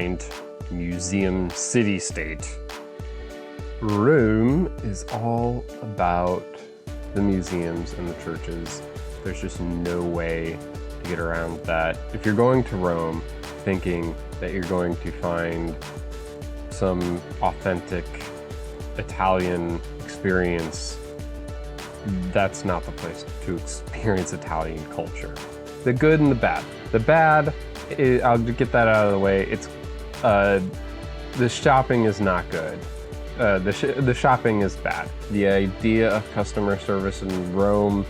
giant museum city-state. Rome is all about the museums and the churches. There's just no way to get around that. If you're going to Rome thinking that you're going to find some authentic Italian experience, that's not the place to experience Italian culture. The good and the bad. The bad, I'll get that out of the way. It's the shopping is not good. The shopping is bad. The idea of customer service in Rome,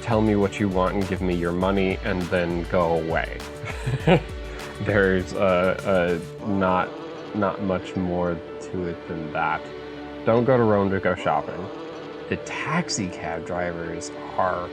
tell me what you want and give me your money and then go away. There's not much more to it than that. Don't go to Rome to go shopping. The taxi cab drivers are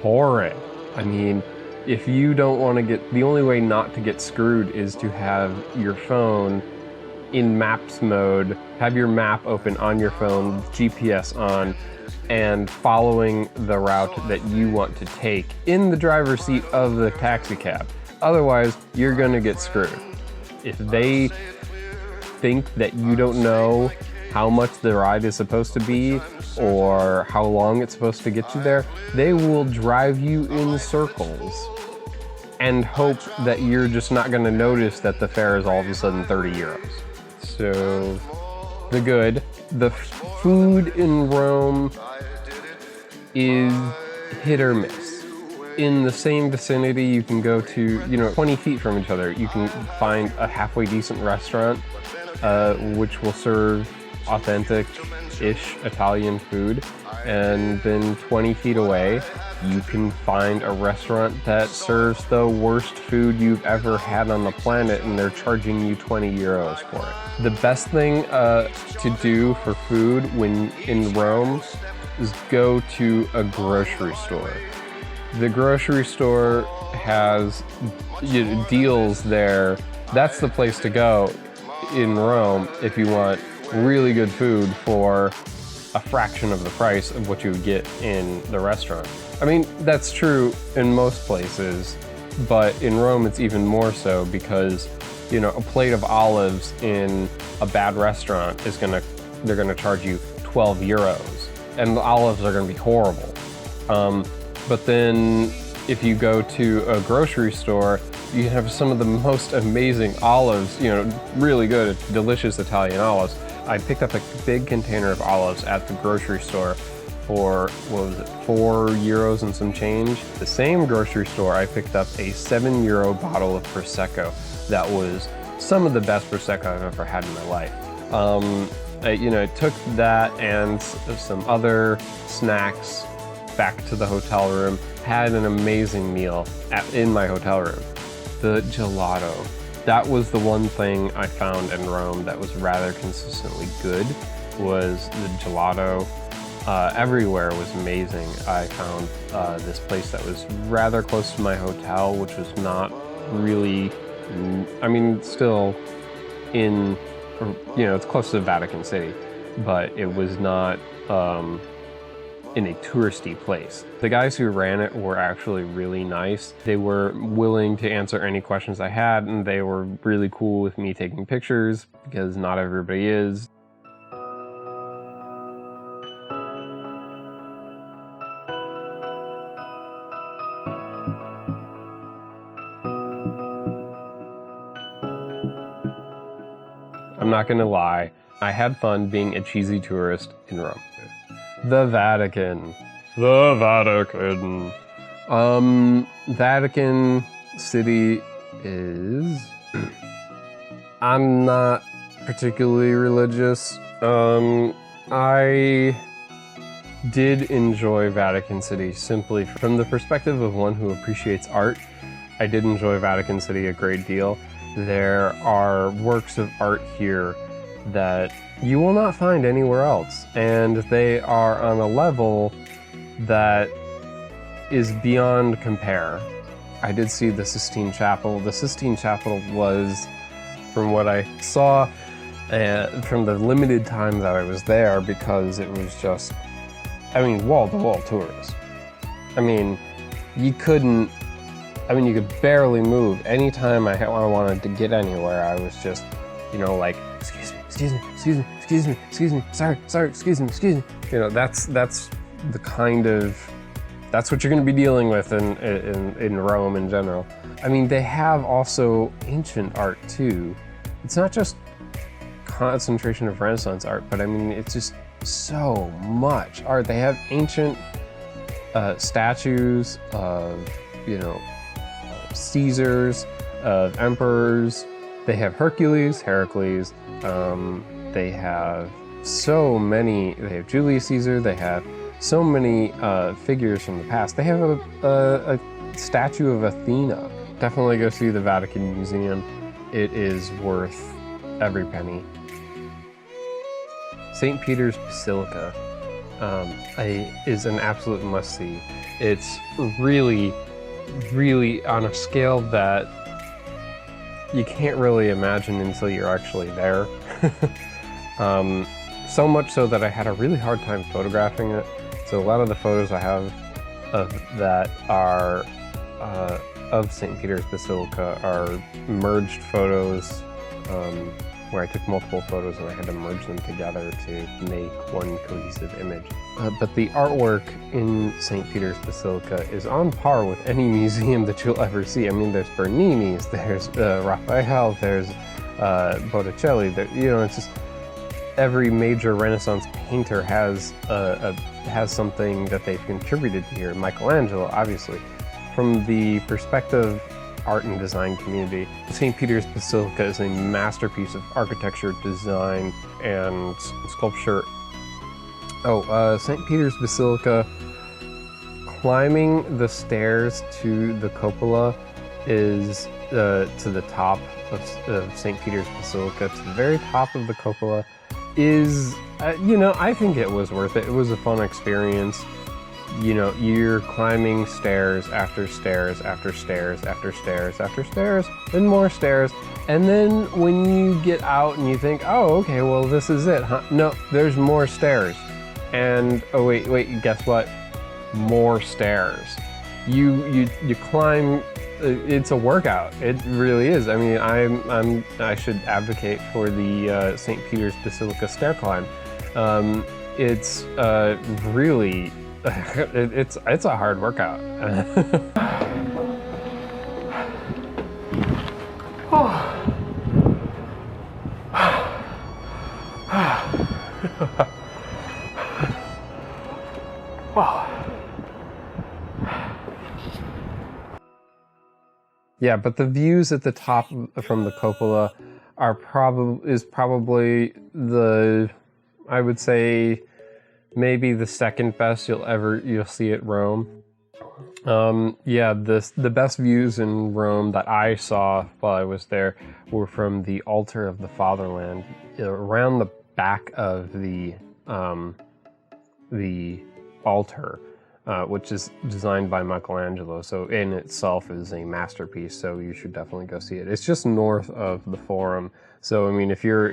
horrid. I mean, if you don't want to get, the only way not to get screwed is to have your phone in maps mode, have your map open on your phone, GPS on, and following the route that you want to take in the driver's seat of the taxi cab. Otherwise, you're gonna get screwed. If they think that you don't know how much the ride is supposed to be or how long it's supposed to get you there, they will drive you in circles and hope that you're just not gonna notice that the fare is all of a sudden 30 euros. So, the good. The food in Rome is hit or miss. In the same vicinity, you can go to, 20 feet from each other, you can find a halfway decent restaurant, which will serve authentic-ish Italian food. And then 20 feet away, you can find a restaurant that serves the worst food you've ever had on the planet, and they're charging you 20 euros for it. The best thing to do for food when in Rome is go to a grocery store. The grocery store has deals there. That's the place to go in Rome if you want really good food for a fraction of the price of what you would get in the restaurant. I mean, that's true in most places, but in Rome it's even more so because, a plate of olives in a bad restaurant they're gonna charge you 12 euros, and the olives are gonna be horrible. But then if you go to a grocery store, you have some of the most amazing olives, really good, delicious Italian olives. I picked up a big container of olives at the grocery store for, 4 euros and some change. The same grocery store, I picked up a 7 euro bottle of Prosecco that was some of the best Prosecco I've ever had in my life. I took that and some other snacks back to the hotel room, had an amazing meal in my hotel room. The gelato. That was the one thing I found in Rome that was rather consistently good, was the gelato. Everywhere was amazing. I found this place that was rather close to my hotel, which was not really, still in, it's close to the Vatican City, but it was not in a touristy place. The guys who ran it were actually really nice. They were willing to answer any questions I had, and they were really cool with me taking pictures, because not everybody is. I'm not gonna lie, I had fun being a cheesy tourist in Rome. The Vatican. The Vatican. Vatican City is... I'm not particularly religious. I did enjoy Vatican City simply from the perspective of one who appreciates art. I did enjoy Vatican City a great deal. There are works of art here that you will not find anywhere else, and they are on a level that is beyond compare. I did see the Sistine Chapel. The Sistine Chapel was, from what I saw, from the limited time that I was there, because it was just, wall-to-wall tourists. You couldn't I mean, you could barely move. Anytime I wanted to get anywhere, I was just, you know, like, excuse me, excuse me, excuse me, excuse me, excuse me, sorry, excuse me, excuse me. You know, that's the kind of, that's what you're going to be dealing with in Rome in general. I mean, they have also ancient art too. It's not just concentration of Renaissance art, but I mean, it's just so much art. They have ancient statues of, you know, Caesars, of emperors. They have Hercules. They have so many. They have Julius Caesar. They have so many figures from the past. They have a statue of Athena. Definitely go see the Vatican Museum. It is worth every penny. St. Peter's Basilica is an absolute must-see. It's really, really on a scale that you can't really imagine until you're actually there. So much so that I had a really hard time photographing it. So a lot of the photos I have of that are of St. Peter's Basilica are merged photos where I took multiple photos and I had to merge them together to make one cohesive image. But the artwork in St. Peter's Basilica is on par with any museum that you'll ever see. I mean, there's Bernini's, there's Raphael, there's Botticelli. You know, it's just every major Renaissance painter has something that they've contributed to here. Michelangelo, obviously. From the perspective art and design community, St. Peter's Basilica is a masterpiece of architecture, design, and sculpture. St. Peter's Basilica, climbing the stairs to the cupola is to the top of St. Peter's Basilica, to the very top of the cupola is, you know, I think it was worth it. It was a fun experience. You know, you're climbing stairs after stairs after stairs after stairs after stairs and more stairs. And then when you get out and you think, oh, okay, well, this is it, huh? No, there's more stairs. And, oh, wait, guess what? More stairs. You climb, it's a workout. It really is. I mean, I should advocate for the St. Peter's Basilica stair climb. It's really, it's a hard workout. Yeah, but the views at the top from the cupola are probably the, I would say, maybe the second best you'll see at Rome. Yeah, the best views in Rome that I saw while I was there were from the altar of the Fatherland, around the back of the altar, which is designed by Michelangelo. So in itself is a masterpiece. So you should definitely go see it. It's just north of the Forum. So I mean, if you're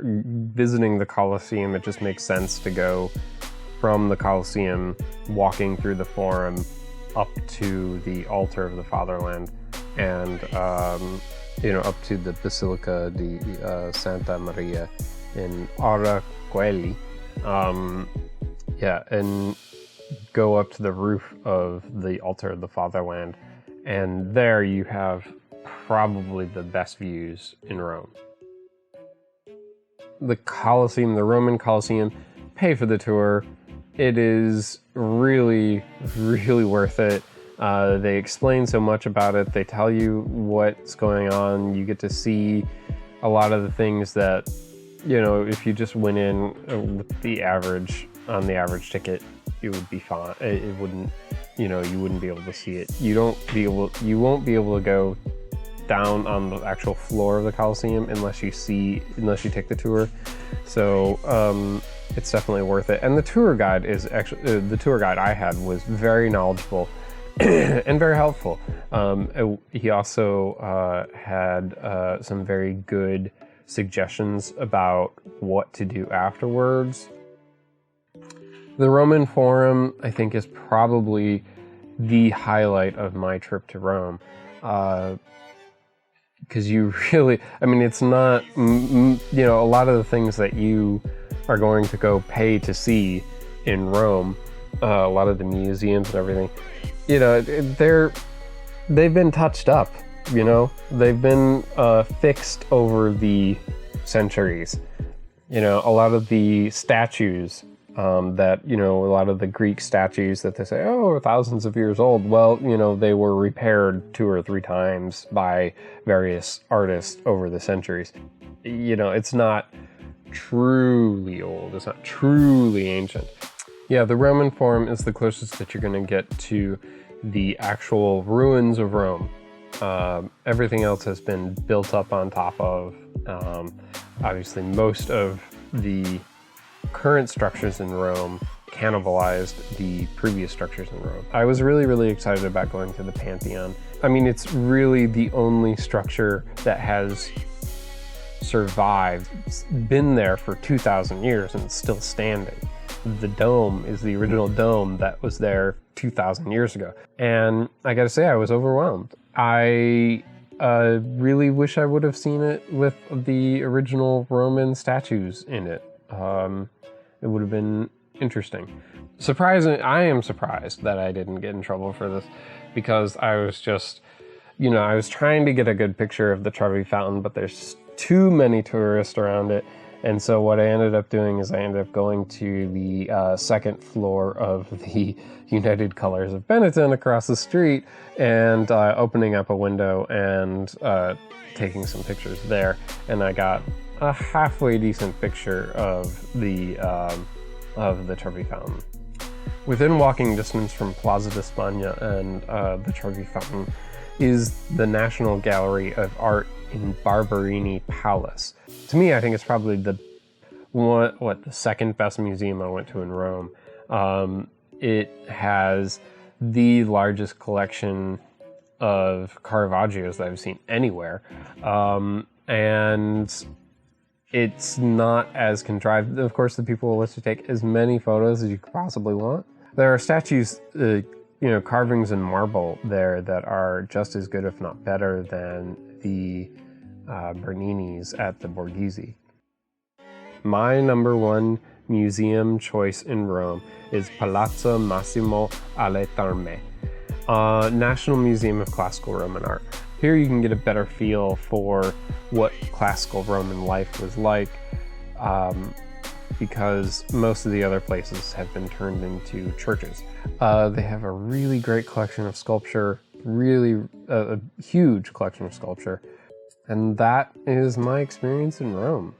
visiting the Colosseum, it just makes sense to go from the Colosseum, walking through the Forum up to the altar of the Fatherland, and you know, up to the Basilica di Santa Maria in Aracoeli. Yeah, and go up to the roof of the altar of the Fatherland, and there you have probably the best views in Rome. The Colosseum, the Roman Colosseum, pay for the tour. It is really, really worth it. They explain so much about it. They tell you what's going on. You get to see a lot of the things that, you know, if you just went in with the average ticket, it would be fine. It wouldn't, you know, you wouldn't be able to see it. You won't be able to go down on the actual floor of the Colosseum unless you take the tour. So it's definitely worth it. And the tour guide is actually, the tour guide I had was very knowledgeable and very helpful. He also had some very good suggestions about what to do afterwards. The Roman Forum, I think, is probably the highlight of my trip to Rome. Because you really, I mean, it's not, you know, a lot of the things that you are going to go pay to see in Rome, a lot of the museums and everything, you know, they've been touched up, you know, they've been fixed over the centuries. You know, a lot of the statues that, you know, a lot of the Greek statues that they say, oh, are thousands of years old. Well, you know, they were repaired 2 or 3 times by various artists over the centuries. You know, it's not truly old. It's not truly ancient. Yeah, the Roman Forum is the closest that you're going to get to the actual ruins of Rome. Everything else has been built up on top of. Obviously, most of the current structures in Rome cannibalized the previous structures in Rome. I was really, really excited about going to the Pantheon. I mean, it's really the only structure that has survived. It's been there for 2,000 years and it's still standing. The dome is the original dome that was there 2,000 years ago. And I gotta say, I was overwhelmed. I really wish I would have seen it with the original Roman statues in it. It would have been interesting. Surprising, I am surprised that I didn't get in trouble for this, because I was just, you know, I was trying to get a good picture of the Trevi Fountain, but there's too many tourists around it. And so what I ended up doing is I ended up going to the second floor of the United Colors of Benetton across the street and opening up a window and taking some pictures there. And I got a halfway decent picture of the Trevi Fountain. Within walking distance from Plaza de Spagna and the Trevi Fountain is the National Gallery of Art in Barberini Palace. To me, I think it's probably the second best museum I went to in Rome. It has the largest collection of Caravaggios that I've seen anywhere. And it's not as contrived. Of course, the people will let you take as many photos as you could possibly want. There are statues, you know, carvings in marble there that are just as good, if not better, than the Bernini's at the Borghese. My number one museum choice in Rome is Palazzo Massimo alle Terme, National Museum of Classical Roman Art. Here you can get a better feel for what classical Roman life was like, because most of the other places have been turned into churches. They have a really great collection of sculpture, really a huge collection of sculpture, and that is my experience in Rome.